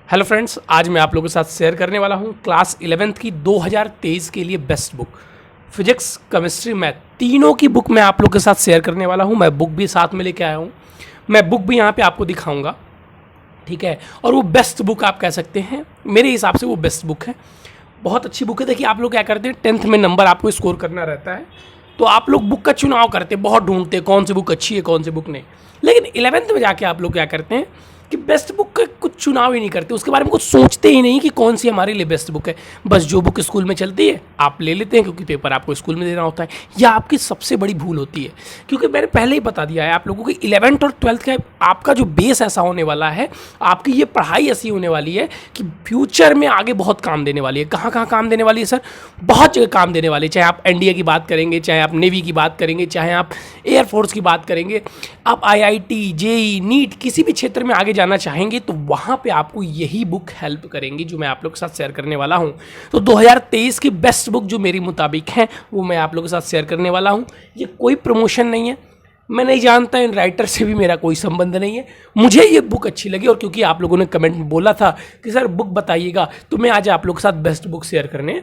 Hello friends, आज मैं आप लोगों के साथ शेयर करने वाला हूं क्लास 11th की 2023 के लिए best book. Physics, chemistry, math तीनों की बुक मैं आप लोगों के साथ शेयर करने वाला हूं। मैं बुक भी साथ में लेके आया हूं, मैं बुक भी यहाँ पे आपको दिखाऊंगा, ठीक है। और वो बेस्ट बुक आप कह सकते हैं, मेरे हिसाब से वो बेस्ट बुक है, बहुत अच्छी बुक है। देखिए आप लोग क्या करते हैं, 10th में नंबर आपको स्कोर करना रहता है, तो आप लोग बुक का चुनाव करते हैं, बहुत ढूंढते हैं कौन सी बुक अच्छी है कौन सी बुक नहीं। लेकिन 11th में जाके आप लोग क्या करते हैं कि बेस्ट बुक का कुछ चुनाव ही नहीं करते, उसके बारे में कुछ सोचते ही नहीं कि कौन सी हमारे लिए बेस्ट बुक है। बस जो बुक स्कूल में चलती है आप ले लेते हैं, क्योंकि पेपर आपको स्कूल में देना होता है। यह आपकी सबसे बड़ी भूल होती है, क्योंकि मैंने पहले ही बता दिया है आप लोगों को 11th और 12th का आपका जो बेस ऐसा होने वाला है, आपकी ये पढ़ाई ऐसी होने वाली है कि फ्यूचर में आगे बहुत काम देने वाली है। कहाँ कहाँ काम देने वाली है सर? बहुत जगह काम देने वाली है। चाहे आप एनडीए की बात करेंगे, चाहे आप नेवी की बात करेंगे, चाहे आप एयरफोर्स की बात करेंगे, आप आईआईटी, जेई, नीट किसी भी क्षेत्र में आगे जाना चाहेंगे तो वहाँ पे आपको यही बुक हेल्प करेंगी जो मैं आप लोग के साथ शेयर करने वाला हूँ। तो 2023 की बेस्ट बुक जो मेरी मुताबिक है वो मैं आप लोगों के साथ शेयर करने वाला हूँ। ये कोई प्रमोशन नहीं है, मैं नहीं जानता, इन राइटर से भी मेरा कोई संबंध नहीं है। मुझे ये बुक अच्छी लगी और क्योंकि आप लोगों ने कमेंट में बोला था कि सर बुक बताइएगा, तो मैं आज आप लोग के साथ बेस्ट बुक शेयर करने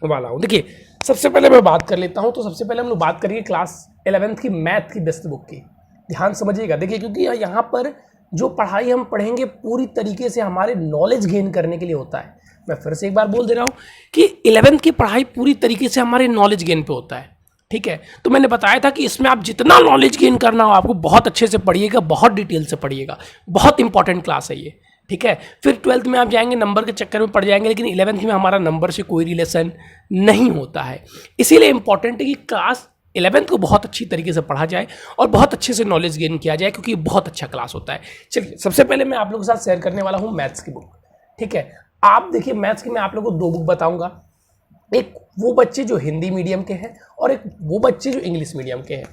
वाला हूँ। देखिए सबसे पहले मैं बात कर लेता हूँ, तो सबसे पहले हम लोग बात करेंगे क्लास 11th की मैथ की बेस्ट बुक की। ध्यान समझिएगा, देखिए क्योंकि यहाँ पर जो पढ़ाई हम पढ़ेंगे पूरी तरीके से हमारे नॉलेज गेन करने के लिए होता है। मैं फिर से एक बार बोल दे रहा हूँ कि 11th की पढ़ाई पूरी तरीके से हमारे नॉलेज गेन पे होता है, ठीक है। तो मैंने बताया था कि इसमें आप जितना नॉलेज गेन करना हो आपको बहुत अच्छे से पढ़िएगा, बहुत डिटेल से पढ़िएगा, बहुत इंपॉर्टेंट क्लास है ये, ठीक है। फिर 12th में आप जाएंगे नंबर के चक्कर में पड़ जाएंगे, लेकिन 11th में हमारा नंबर से कोई रिलेशन नहीं होता है। इसीलिए इंपॉर्टेंट है कि क्लास 11th को बहुत अच्छी तरीके से पढ़ा जाए और बहुत अच्छे से नॉलेज गेन किया जाए, क्योंकि ये बहुत अच्छा क्लास होता है। चलिए सबसे पहले मैं आप लोगों के साथ शेयर करने वाला हूँ मैथ्स की बुक, ठीक है। आप देखिए मैथ्स की मैं आप लोगों को दो बुक बताऊंगा, एक वो बच्चे जो हिंदी मीडियम के हैं और एक वो बच्चे जो इंग्लिश मीडियम के हैं।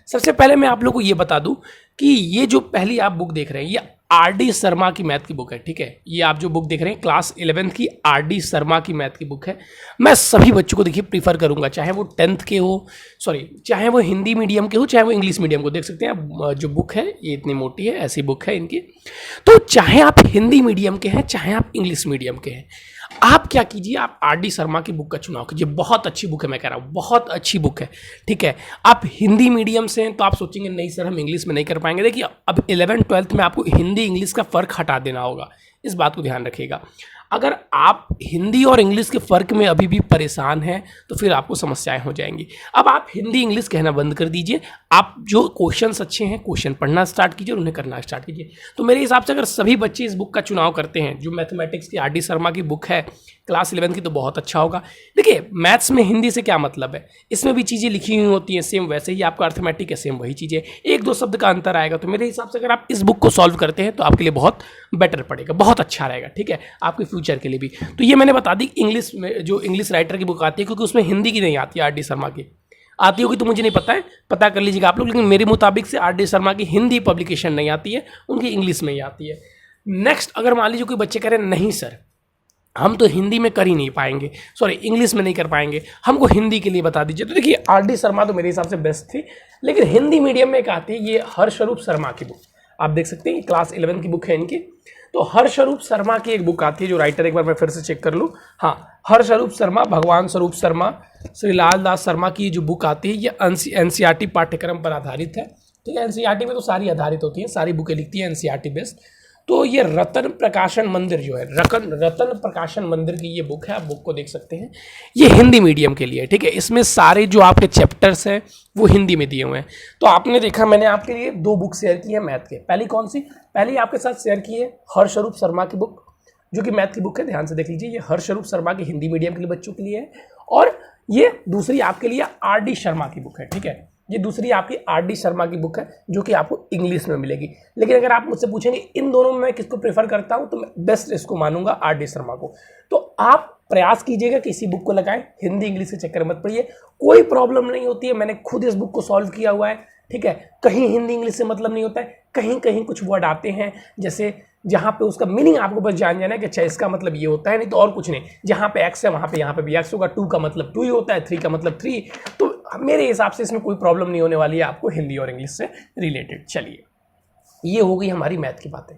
सबसे पहले मैं आप लोगों को ये बता दूं कि ये जो पहली आप बुक देख रहे हैं ये आर.डी. शर्मा की मैथ की बुक है, ठीक है। ये आप जो बुक देख रहे हैं क्लास 11th की आर.डी. शर्मा की मैथ की बुक है। मैं सभी बच्चों को देखिए प्रीफर करूंगा, चाहे वो 10th के हो, चाहे वो हिंदी मीडियम के हो, चाहे वो इंग्लिश मीडियम को। देख सकते हैं आप जो बुक है ये इतनी मोटी है, ऐसी बुक है इनकी। तो चाहे आप हिंदी मीडियम के हैं चाहे आप इंग्लिश मीडियम के हैं, आप क्या कीजिए, आप आर.डी. शर्मा की बुक का चुनाव कीजिए। बहुत अच्छी बुक है, मैं कह रहा हूँ बहुत अच्छी बुक है, ठीक है। आप हिंदी मीडियम से हैं तो आप सोचेंगे नहीं सर हम इंग्लिश में नहीं कर पाएंगे। देखिए अब 11th 12th में आपको हिंदी इंग्लिश का फ़र्क हटा देना होगा, इस बात को ध्यान रखिएगा। अगर आप हिंदी और इंग्लिश के फ़र्क में अभी भी परेशान हैं तो फिर आपको समस्याएं हो जाएंगी। अब आप हिंदी इंग्लिश कहना बंद कर दीजिए, आप जो क्वेश्चंस अच्छे हैं क्वेश्चन पढ़ना स्टार्ट कीजिए और उन्हें करना स्टार्ट कीजिए। तो मेरे हिसाब से अगर सभी बच्चे इस बुक का चुनाव करते हैं, जो मैथमेटिक्स की आर.डी. शर्मा की बुक है क्लास 11th की, तो बहुत अच्छा होगा। देखिए मैथ्स में हिंदी से क्या मतलब है, इसमें भी चीज़ें लिखी हुई होती हैं सेम, वैसे ही आपका अर्थमेटिक है सेम वही चीज़ें, एक दो शब्द का अंतर आएगा। तो मेरे हिसाब से अगर आप इस बुक को सॉल्व करते हैं तो आपके लिए बहुत बेटर पड़ेगा, बहुत अच्छा रहेगा, ठीक है, आपके फ्यूचर के लिए भी। तो ये मैंने बता दी इंग्लिश में, जो इंग्लिश राइटर की बुक आती है, क्योंकि उसमें हिंदी की नहीं आती है, आर.डी. शर्मा की आती होगी तो मुझे नहीं पता है, पता कर लीजिएगा आप लोग। लेकिन मेरे मुताबिक से आर.डी. शर्मा की हिंदी पब्लिकेशन नहीं आती है, उनकी इंग्लिश में ही आती है। नेक्स्ट, अगर मान लीजिए कोई बच्चे कह रहे हैं नहीं सर हम तो हिंदी में कर ही नहीं पाएंगे, इंग्लिश में नहीं कर पाएंगे, हमको हिंदी के लिए बता दीजिए। तो देखिए आर.डी. शर्मा तो मेरे हिसाब से बेस्ट थी, लेकिन हिंदी मीडियम में एक आती है ये हर्षरूप शर्मा की बुक, आप देख सकते हैं क्लास 11 की बुक है इनकी। तो हर्षरूप शर्मा की एक बुक आती है, जो राइटर एक बार मैं फिर से चेक कर लूँ, हाँ हर्षरूप शर्मा, भगवान स्वरूप शर्मा, श्री लाल दास शर्मा की जो बुक आती है ये एनसीईआरटी पाठ्यक्रम पर आधारित है, ठीक है। एनसीईआरटी में तो सारी आधारित होती हैं, सारी बुकें लिखती हैं एनसीईआरटी बेस्ड। तो ये रतन प्रकाशन मंदिर जो है, रतन प्रकाशन मंदिर की ये बुक है, आप बुक को देख सकते हैं। ये हिंदी मीडियम के लिए, ठीक है। इसमें सारे जो आपके चैप्टर्स हैं वो हिंदी में दिए हुए हैं। तो आपने देखा मैंने आपके लिए दो बुक शेयर की है मैथ के। पहली कौन सी? पहली आपके साथ शेयर की है हर्षरूप शर्मा की बुक, जो कि मैथ की बुक है, ध्यान से देख लीजिए। ये हर्षरूप शर्मा की हिंदी मीडियम के लिए बच्चों के लिए है, और ये दूसरी आपके लिए आर.डी. शर्मा की बुक है, ठीक है। ये दूसरी आपकी आर.डी. शर्मा की बुक है जो कि आपको इंग्लिश में मिलेगी। लेकिन अगर आप मुझसे पूछेंगे इन दोनों में मैं किसको प्रेफर करता हूं, तो मैं बेस्ट इसको मानूंगा, आर.डी. शर्मा को। तो आप प्रयास कीजिएगा कि इसी बुक को लगाएं, हिंदी इंग्लिश के चक्कर मत पड़िए, कोई प्रॉब्लम नहीं होती है। मैंने खुद इस बुक को सॉल्व किया हुआ है, ठीक है। कहीं हिंदी इंग्लिश से मतलब नहीं होता है, कहीं कहीं कुछ वर्ड आते हैं जैसे जहाँ पे उसका मीनिंग आपको बस जान जाना है कि अच्छा इसका मतलब ये होता है, नहीं तो और कुछ नहीं। जहाँ पे एक्स है वहाँ पे यहाँ पे भी एक्स होगा, 2 का मतलब 2 ही होता है, 3 का मतलब 3। तो मेरे हिसाब से इसमें कोई प्रॉब्लम नहीं होने वाली है आपको हिंदी और इंग्लिश से रिलेटेड। चलिए ये हो गई हमारी मैथ की बातें।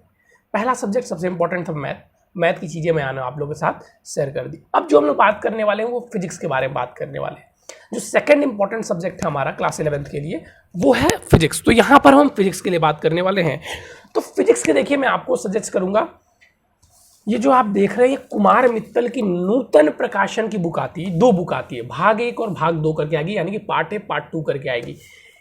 पहला सब्जेक्ट सबसे इंपॉर्टेंट था मैथ, मैथ की चीज़ें मैं आप लोगों के साथ शेयर कर दी। अब जो हम लोग बात करने वाले हैं वो फिजिक्स के बारे में बात करने वाले हैं। जो सेकंड इंपॉर्टेंट सब्जेक्ट है हमारा क्लास 11th के लिए वो है फिजिक्स। तो यहाँ पर हम फिजिक्स के लिए बात करने वाले हैं। तो फिजिक्स के देखिए मैं आपको सजेस्ट करूंगा, ये जो आप देख रहे हैं कुमार मित्तल की नूतन प्रकाशन की बुक आती है, 2 बुक आती है, भाग 1 और भाग 2 करके आएगी, यानी कि पार्ट 1 पार्ट 2 करके आएगी।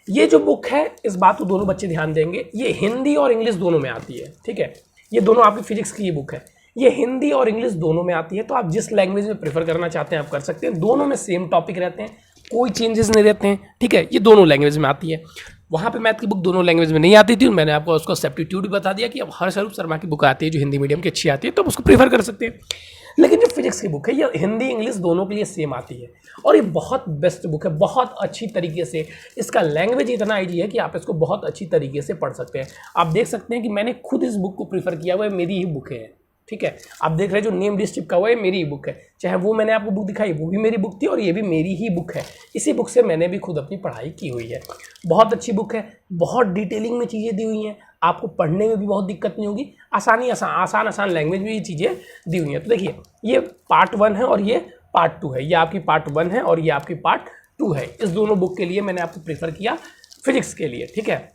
ये जो बुक है इस बात को दोनों बच्चे ध्यान देंगे, ये हिंदी और इंग्लिश दोनों में आती है, ठीक है। ये दोनों आपकी फिजिक्स की ये बुक है, ये हिंदी और इंग्लिश दोनों में आती है। तो आप जिस लैंग्वेज में प्रेफर करना चाहते हैं आप कर सकते हैं, दोनों में सेम टॉपिक रहते हैं, कोई चेंजेस नहीं रहते हैं, ठीक है। ये दोनों लैंग्वेज में आती है। वहाँ पे मैथ की बुक दोनों लैंग्वेज में नहीं आती थी, मैंने आपको उसका सब्स्टिट्यूट भी बता दिया कि अब हर्षरूप शर्मा की बुक आती है जो हिंदी मीडियम की अच्छी आती है, तो आप उसको प्रीफर कर सकते हैं। लेकिन जो फिजिक्स की बुक है ये हिंदी इंग्लिश दोनों के लिए सेम आती है और ये बहुत बेस्ट बुक है, बहुत अच्छी तरीके से इसका लैंग्वेज इतना ईजी है कि आप इसको बहुत अच्छी तरीके से पढ़ सकते हैं। आप देख सकते हैं कि मैंने खुद इस बुक को प्रीफर किया हुआ है, मेरी ही बुक है, ठीक है। आप देख रहे हैं जो नेम लिस्ट चिपका हुआ है मेरी ही बुक है, चाहे वो मैंने आपको बुक दिखाई वो भी मेरी बुक थी और ये भी मेरी ही बुक है। इसी बुक से मैंने भी खुद अपनी पढ़ाई की हुई है। बहुत अच्छी बुक है, बहुत डिटेलिंग में चीज़ें दी हुई हैं, आपको पढ़ने में भी बहुत दिक्कत नहीं होगी, आसान लैंग्वेज में ये चीज़ें दी हुई हैं। तो देखिए ये पार्ट 1 है और ये पार्ट 2 है, ये आपकी पार्ट 1 है और ये आपकी पार्ट 2 है। इस दोनों बुक के लिए मैंने आपको प्रेफर किया फिजिक्स के लिए, ठीक है।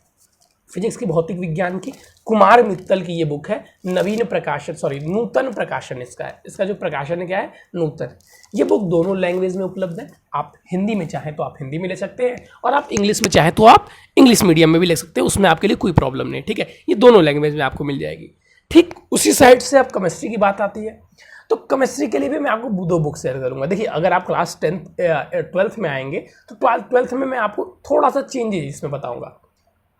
फिजिक्स की भौतिक विज्ञान की कुमार मित्तल की ये बुक है, नूतन प्रकाशन इसका है। इसका जो प्रकाशन है क्या है, नूतन। ये बुक दोनों लैंग्वेज में उपलब्ध है, आप हिंदी में चाहें तो आप हिंदी में ले सकते हैं और आप इंग्लिश में चाहें तो आप इंग्लिश मीडियम में भी ले सकते हैं, उसमें आपके लिए कोई प्रॉब्लम नहीं, ठीक है। ये दोनों लैंग्वेज में आपको मिल जाएगी। ठीक उसी साइड से अब केमिस्ट्री की बात आती है, तो केमिस्ट्री के लिए भी मैं आपको 2 बुक शेयर करूंगा। देखिए अगर आप क्लास 12th में आएंगे तो 12th में मैं आपको थोड़ा सा चेंजेस इसमें बताऊंगा।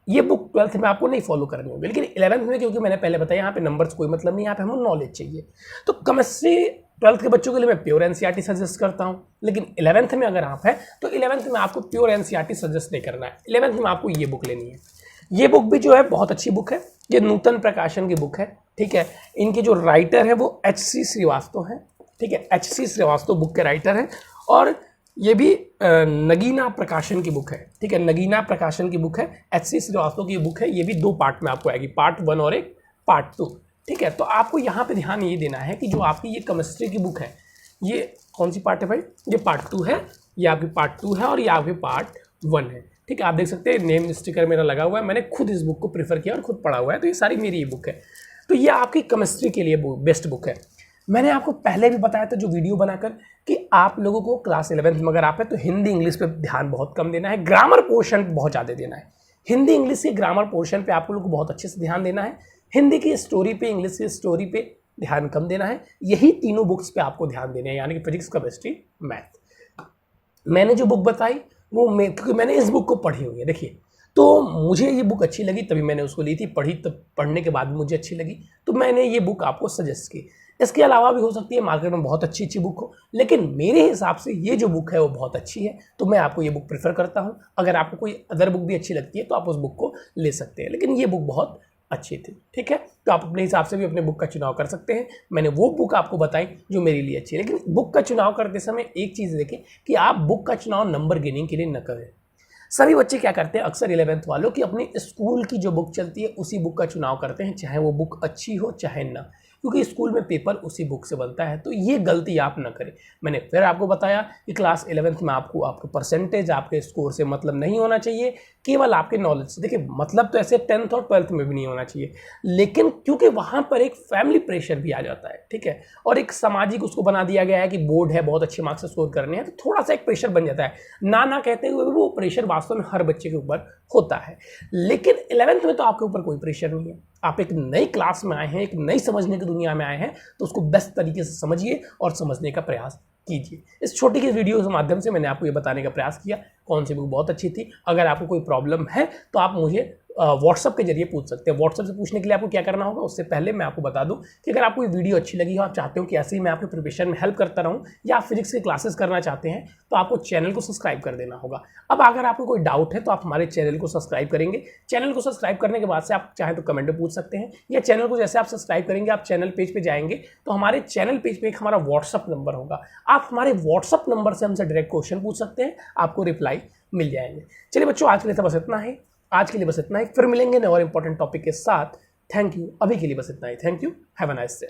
ये बुक 12th में आपको नहीं फॉलो करनी होगी, लेकिन 11th में क्योंकि मैंने पहले बताया यहाँ पे नंबर्स कोई मतलब नहीं, यहाँ पे हमें नॉलेज चाहिए। तो केमिस्ट्री 12th के बच्चों के लिए मैं प्योर एनसीईआरटी सजेस्ट करता हूँ, लेकिन 11th में अगर आप हैं तो 11th में आपको प्योर एनसीईआरटी सजेस्ट नहीं करना है, 11th में आपको ये बुक लेनी है। ये बुक भी जो है बहुत अच्छी बुक है, ये नूतन प्रकाशन की बुक है, ठीक है। इनके जो राइटर है वो HC श्रीवास्तव है, ठीक है। HC श्रीवास्तव बुक के राइटर हैं और ये भी नगीना प्रकाशन की बुक है, ठीक है। नगीना प्रकाशन की बुक है, HC श्रीवास्तव की बुक है। ये भी 2 पार्ट में आपको आएगी, पार्ट 1 और एक पार्ट 2, ठीक है। तो आपको यहाँ पे ध्यान ये देना है कि जो आपकी ये केमिस्ट्री की बुक है ये कौन सी पार्ट है भाई, ये पार्ट 2 है, ये आपकी पार्ट 2 है और ये आपकी पार्ट 1 है, ठीक है। आप देख सकते हैं नेम स्टिकर मेरा लगा हुआ है, मैंने खुद इस बुक को प्रीफर किया और खुद पढ़ा हुआ है, तो ये सारी मेरी ही बुक है। तो ये आपकी केमिस्ट्री के लिए बेस्ट बुक है। मैंने आपको पहले भी बताया था जो वीडियो बनाकर कि आप लोगों को क्लास 11th में अगर आप हैं तो हिंदी इंग्लिश पे ध्यान बहुत कम देना है, ग्रामर पोर्शन बहुत ज़्यादा देना है। हिंदी इंग्लिश के ग्रामर पोर्शन पे आप लोगों को बहुत अच्छे से ध्यान देना है, हिंदी की स्टोरी पे इंग्लिश की स्टोरी पे ध्यान कम देना है। यही तीनों बुक्स पे आपको ध्यान देना है, यानी कि फिजिक्स, केमिस्ट्री, मैथ। मैंने जो बुक बताई वो क्योंकि मैंने इस बुक को पढ़ी हुई है, देखिए तो मुझे ये बुक अच्छी लगी तभी मैंने उसको ली थी, पढ़ी तब पढ़ने के बाद मुझे अच्छी लगी तो मैंने ये बुक आपको सजेस्ट की। इसके अलावा भी हो सकती है मार्केट में बहुत अच्छी अच्छी बुक हो, लेकिन मेरे हिसाब से ये जो बुक है वो बहुत अच्छी है, तो मैं आपको ये बुक प्रेफर करता हूँ। अगर आपको कोई अदर बुक भी अच्छी लगती है तो आप उस बुक को ले सकते हैं, लेकिन ये बुक बहुत अच्छी थी, ठीक है। तो आप अपने हिसाब से भी अपने बुक का चुनाव कर सकते हैं। मैंने वो बुक आपको बताई जो मेरे लिए अच्छी है, लेकिन बुक का चुनाव करते समय एक चीज़ देखें कि आप बुक का चुनाव नंबर गेनिंग के लिए न करें। सभी बच्चे क्या करते हैं अक्सर 11th वालों की अपनी स्कूल की जो बुक चलती है उसी बुक का चुनाव करते हैं, चाहे वो बुक अच्छी हो चाहे ना, क्योंकि स्कूल में पेपर उसी बुक से बनता है। तो ये गलती आप ना करें। मैंने फिर आपको बताया कि क्लास 11th में आपको आपके परसेंटेज, आपके स्कोर से मतलब नहीं होना चाहिए, केवल आपके नॉलेज से। देखिए मतलब तो ऐसे 10th और 12th में भी नहीं होना चाहिए, लेकिन क्योंकि वहाँ पर एक फैमिली प्रेशर भी आ जाता है, ठीक है, और एक सामाजिक उसको बना दिया गया है कि बोर्ड है, बहुत अच्छे मार्क्स स्कोर करने हैं, तो थोड़ा सा एक प्रेशर बन जाता है। ना कहते हुए वो प्रेशर वास्तव में हर बच्चे के ऊपर होता है, लेकिन 11th में तो आपके ऊपर कोई प्रेशर नहीं है। आप एक नई क्लास में आए हैं, एक नई समझने की दुनिया में आए हैं, तो उसको बेस्ट तरीके से समझिए और समझने का प्रयास कीजिए। इस छोटी की वीडियो के माध्यम से मैंने आपको ये बताने का प्रयास किया कौन सी बुक बहुत अच्छी थी। अगर आपको कोई प्रॉब्लम है तो आप मुझे व्हाट्सअप के जरिए पूछ सकते हैं। व्हाट्सअप से पूछने के लिए आपको क्या करना होगा, उससे पहले मैं आपको बता दूं कि अगर आपको ये वीडियो अच्छी लगी हो, आप चाहते हो कि ऐसे ही मैं आपके प्रिपरेशन में हेल्प करता रहूं, या आप फिजिक्स की क्लासेस करना चाहते हैं, तो आपको चैनल को सब्सक्राइब कर देना होगा। अब अगर आपको कोई डाउट है तो आप हमारे चैनल को सब्सक्राइब करेंगे। चैनल को सब्सक्राइब करने के बाद से आप चाहे तो कमेंट में पूछ सकते हैं, या चैनल को जैसे आप सब्सक्राइब करेंगे आप चैनल पेज पे जाएंगे तो हमारे चैनल पेज पे एक हमारा व्हाट्सअप नंबर होगा, आप हमारे व्हाट्सअप नंबर से हमसे डायरेक्ट क्वेश्चन पूछ सकते हैं, आपको रिप्लाई मिल जाएंगे। चलिए बच्चों, आज के लिए तो बस इतना ही, आज के लिए बस इतना ही, फिर मिलेंगे नए और इंपॉर्टेंट टॉपिक के साथ। थैंक यू, अभी के लिए बस इतना ही। Thank you, have a nice day.